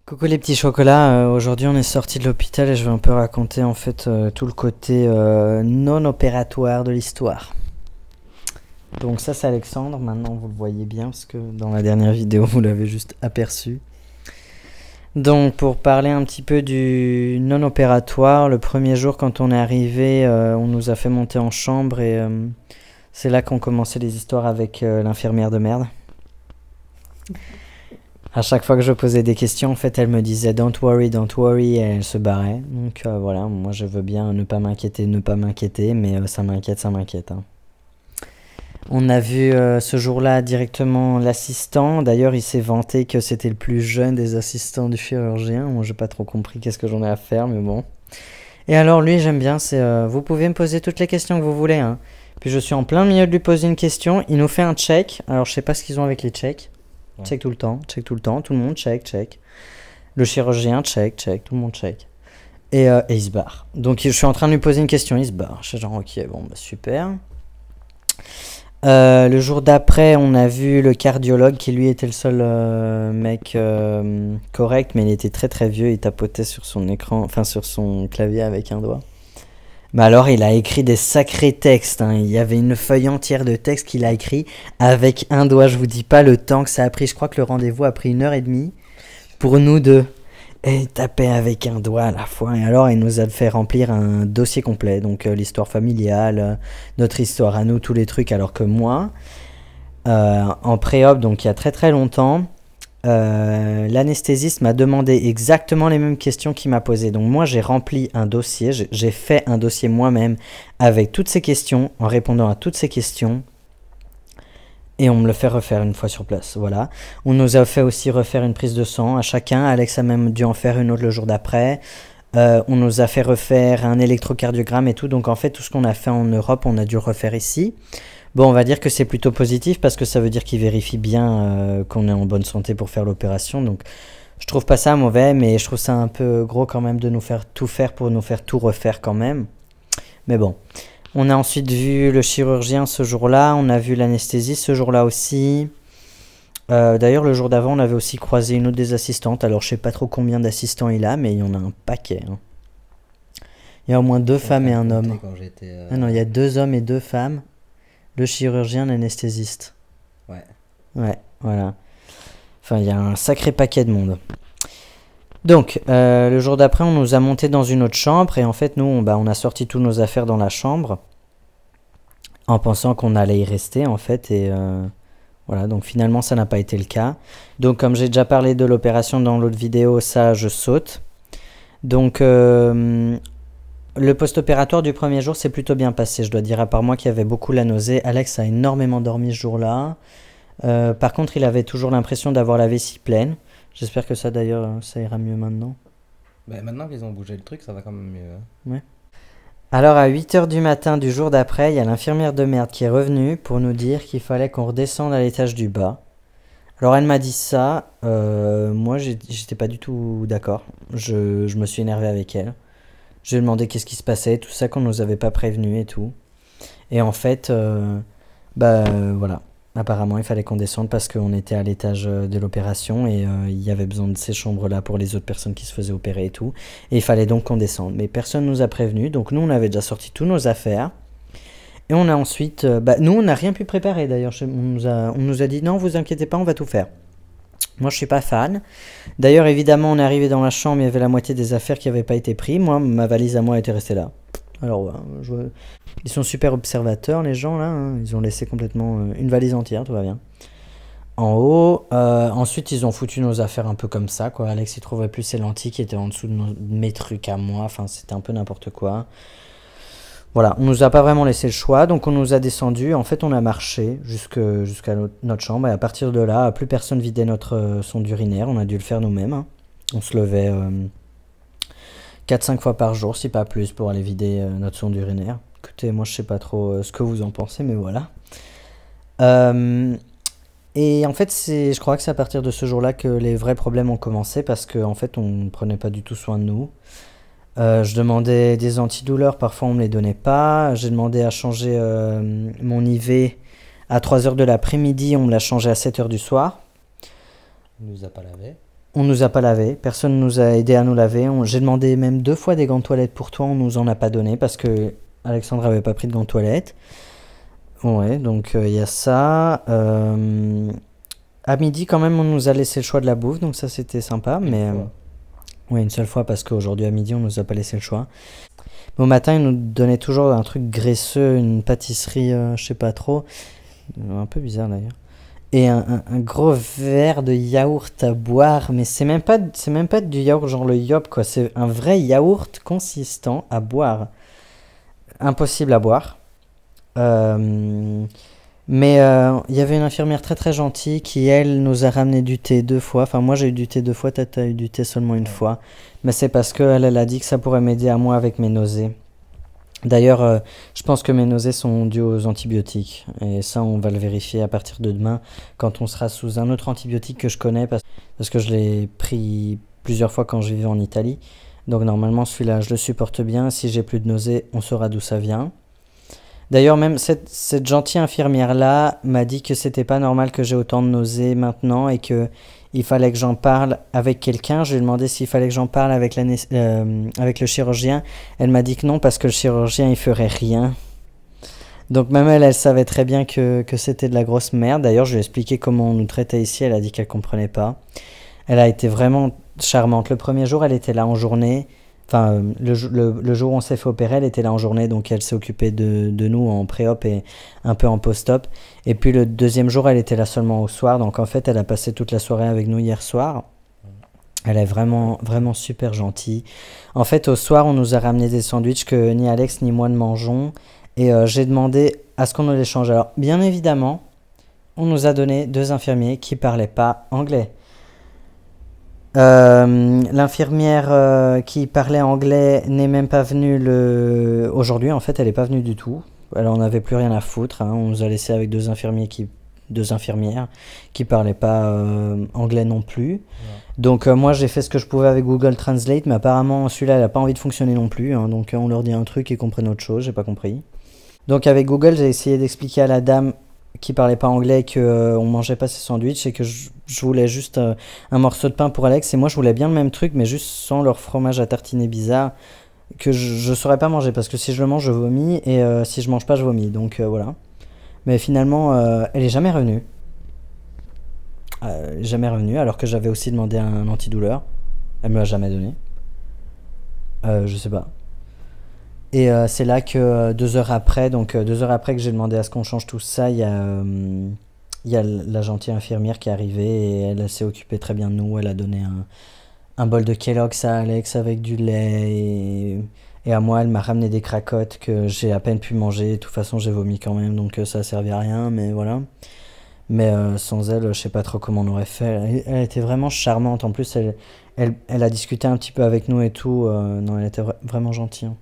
Coucou les petits chocolats, aujourd'hui on est sorti de l'hôpital et je vais un peu raconter en fait tout le côté non opératoire de l'histoire. Donc ça c'est Alexandre, maintenant vous le voyez bien parce que dans la dernière vidéo vous l'avez juste aperçu. Donc pour parler un petit peu du non opératoire, le premier jour quand on est arrivé on nous a fait monter en chambre et c'est là qu'ont commencé les histoires avec l'infirmière de merde. À chaque fois que je posais des questions, en fait, elle me disait don't worry, et elle se barrait. Donc voilà, moi je veux bien ne pas m'inquiéter, mais ça m'inquiète. Hein. On a vu ce jour-là directement l'assistant. D'ailleurs, il s'est vanté que c'était le plus jeune des assistants du chirurgien. Moi, j'ai pas trop compris qu'est-ce que j'en ai à faire, mais bon. Et alors, lui, j'aime bien, c'est vous pouvez me poser toutes les questions que vous voulez. Hein. Puis je suis en plein milieu de lui poser une question. Il nous fait un check. Alors, je sais pas ce qu'ils ont avec les checks. Ouais. Check tout le temps, tout le monde check. Le chirurgien check, tout le monde check. Et il se barre. Donc je suis en train de lui poser une question, il se barre. Je suis genre ok, bon bah super. Le jour d'après, on a vu le cardiologue qui lui était le seul mec correct, mais il était très très vieux, il tapotait sur son écran, enfin sur son clavier avec un doigt. Mais alors il a écrit des sacrés textes, hein. Il y avait une feuille entière de texte qu'il a écrit avec un doigt, je vous dis pas le temps que ça a pris, je crois que le rendez-vous a pris 1h30 pour nous deux. Et il tapait avec un doigt à la fois, et alors il nous a fait remplir un dossier complet, donc l'histoire familiale, notre histoire à nous, tous les trucs, alors que moi, en pré-op, donc il y a très très longtemps, l'anesthésiste m'a demandé exactement les mêmes questions qu'il m'a posées. Donc moi j'ai rempli un dossier, j'ai fait un dossier moi-même avec toutes ces questions, en répondant à toutes ces questions. Et on me le fait refaire une fois sur place, voilà. On nous a fait aussi refaire une prise de sang à chacun. Alex a même dû en faire une autre le jour d'après. On nous a fait refaire un électrocardiogramme et tout. Donc en fait tout ce qu'on a fait en Europe, on a dû le refaire ici. Bon, on va dire que c'est plutôt positif parce que ça veut dire qu'ils vérifient bien qu'on est en bonne santé pour faire l'opération. Donc, je trouve pas ça mauvais, mais je trouve ça un peu gros quand même de nous faire tout faire pour nous faire tout refaire quand même. Mais bon. On a ensuite vu le chirurgien ce jour-là. On a vu l'anesthésiste ce jour-là aussi. D'ailleurs, le jour d'avant, on avait aussi croisé une autre des assistantes. Alors, je sais pas trop combien d'assistants il a, mais il y en a un paquet. Hein. Il y a au moins 2 femmes et un homme. Ah non, il y a 2 hommes et 2 femmes. Le chirurgien, l'anesthésiste. Ouais. Ouais, voilà. Enfin, il y a un sacré paquet de monde. Donc, le jour d'après, on nous a monté dans une autre chambre. Et en fait, nous, on a sorti toutes nos affaires dans la chambre. En pensant qu'on allait y rester, en fait. Et voilà, donc finalement, ça n'a pas été le cas. Donc, comme j'ai déjà parlé de l'opération dans l'autre vidéo, ça, je saute. Donc, le post-opératoire du premier jour s'est plutôt bien passé, je dois dire, à part moi qui avait beaucoup la nausée. Alex a énormément dormi ce jour-là. Par contre, il avait toujours l'impression d'avoir la vessie pleine. J'espère que ça, d'ailleurs, ça ira mieux maintenant. Bah, maintenant qu'ils ont bougé le truc, ça va quand même mieux. Hein. Ouais. Alors, à 8h du matin du jour d'après, il y a l'infirmière de merde qui est revenue pour nous dire qu'il fallait qu'on redescende à l'étage du bas. Alors, elle m'a dit ça. Moi, j'étais pas du tout d'accord. Je me suis énervé avec elle. J'ai demandé qu'est-ce qui se passait, tout ça qu'on nous avait pas prévenu et tout. Et en fait, voilà. Apparemment, il fallait qu'on descende parce qu'on était à l'étage de l'opération et il y avait besoin de ces chambres-là pour les autres personnes qui se faisaient opérer et tout. Et il fallait donc qu'on descende. Mais personne nous a prévenu, donc nous, on avait déjà sorti tous nos affaires. Et on a ensuite... nous, on n'a rien pu préparer d'ailleurs. On nous a dit, non, vous inquiétez pas, on va tout faire. Moi, je suis pas fan. D'ailleurs, évidemment, on est arrivé dans la chambre, il y avait la moitié des affaires qui n'avaient pas été prises. Moi, ma valise à moi était restée là. Alors, ouais, ils sont super observateurs, les gens, là. Hein. Ils ont laissé complètement une valise entière, tout va bien. En haut. Ensuite, ils ont foutu nos affaires un peu comme ça, quoi. Alex, il trouvait plus ses lentilles qui étaient en dessous de mes trucs à moi. Enfin, c'était un peu n'importe quoi. Voilà, on nous a pas vraiment laissé le choix, donc on nous a descendu. En fait, on a marché jusqu'à notre chambre, et à partir de là, plus personne vidait notre sonde urinaire. On a dû le faire nous-mêmes. Hein. On se levait 4-5 fois par jour, si pas plus, pour aller vider notre sonde urinaire. Écoutez, moi, je sais pas trop ce que vous en pensez, mais voilà. Et en fait, je crois que c'est à partir de ce jour-là que les vrais problèmes ont commencé, parce qu'en fait, on ne prenait pas du tout soin de nous. Je demandais des antidouleurs, parfois on me les donnait pas. J'ai demandé à changer mon IV à 3h de l'après-midi, on me l'a changé à 7h du soir. Il nous a pas lavé. On nous a pas lavé, personne nous a aidé à nous laver. J'ai demandé même 2 fois des gants de toilette pour toi, on nous en a pas donné parce que Alexandre avait pas pris de gants de toilette. Ouais, donc il y a ça. À midi, quand même, on nous a laissé le choix de la bouffe, donc ça c'était sympa. Mais ouais, une seule fois parce qu'aujourd'hui à midi, on nous a pas laissé le choix. Mais au matin, ils nous donnaient toujours un truc graisseux, une pâtisserie, je sais pas trop, un peu bizarre d'ailleurs. Et un gros verre de yaourt à boire, mais c'est même pas du yaourt genre le Yop quoi, c'est un vrai yaourt consistant à boire. Impossible à boire. Euh, mais il y avait une infirmière très très gentille qui, elle, nous a ramené du thé 2 fois. Enfin, moi j'ai eu du thé 2 fois, t'as eu du thé seulement une Ouais. fois. Mais c'est parce qu'elle elle a dit que ça pourrait m'aider à moi avec mes nausées. D'ailleurs, je pense que mes nausées sont dues aux antibiotiques. Et ça, on va le vérifier à partir de demain, quand on sera sous un autre antibiotique que je connais, parce que je l'ai pris plusieurs fois quand je vivais en Italie. Donc normalement, celui-là, je le supporte bien. Si j'ai plus de nausées, on saura d'où ça vient. D'ailleurs, même cette gentille infirmière-là m'a dit que c'était pas normal que j'ai autant de nausées maintenant et que il fallait que j'en parle avec quelqu'un. Je lui ai demandé s'il fallait que j'en parle avec le chirurgien. Elle m'a dit que non parce que le chirurgien il ferait rien. Donc même elle, elle savait très bien que c'était de la grosse merde. D'ailleurs, je lui ai expliqué comment on nous traitait ici. Elle a dit qu'elle comprenait pas. Elle a été vraiment charmante. Le premier jour, elle était là en journée. Enfin, le jour où on s'est fait opérer, elle était là en journée, donc elle s'est occupée de nous en pré-op et un peu en post-op. Et puis le deuxième jour, elle était là seulement au soir, donc en fait, elle a passé toute la soirée avec nous hier soir. Elle est vraiment, vraiment super gentille. En fait, au soir, on nous a ramené des sandwichs que ni Alex ni moi ne mangeons. Et j'ai demandé à ce qu'on nous les change. Alors, bien évidemment, on nous a donné 2 infirmiers qui parlaient pas anglais. L'infirmière qui parlait anglais n'est même pas venue aujourd'hui. En fait, elle n'est pas venue du tout. Elle en avait plus rien à foutre, hein. On nous a laissé avec 2 infirmières qui parlaient pas anglais non plus. Ouais. Donc moi, j'ai fait ce que je pouvais avec Google Translate, mais apparemment celui-là, il a pas envie de fonctionner non plus, hein. Donc on leur dit un truc et ils comprennent autre chose. J'ai pas compris. Donc avec Google, j'ai essayé d'expliquer à la dame qui parlait pas anglais que on mangeait pas ses sandwichs et que je voulais juste un morceau de pain pour Alex, et moi je voulais bien le même truc mais juste sans leur fromage à tartiner bizarre que je saurais pas manger parce que si je le mange je vomis et si je mange pas je vomis, donc voilà. Mais finalement elle est jamais revenue. Elle est jamais revenue alors que j'avais aussi demandé un antidouleur. Elle me l'a jamais donné. Je sais pas. Et c'est là que 2 heures après, donc 2 heures après que j'ai demandé à ce qu'on change tout ça, il y a la gentille infirmière qui est arrivée et elle s'est occupée très bien de nous. Elle a donné un bol de Kellogg's à Alex avec du lait et à moi, elle m'a ramené des cracottes que j'ai à peine pu manger. De toute façon, j'ai vomi quand même, donc ça a servi à rien, mais voilà. Mais sans elle, je sais pas trop comment on aurait fait. Elle était vraiment charmante. En plus, elle a discuté un petit peu avec nous et tout. Non, elle était vraiment gentille, hein.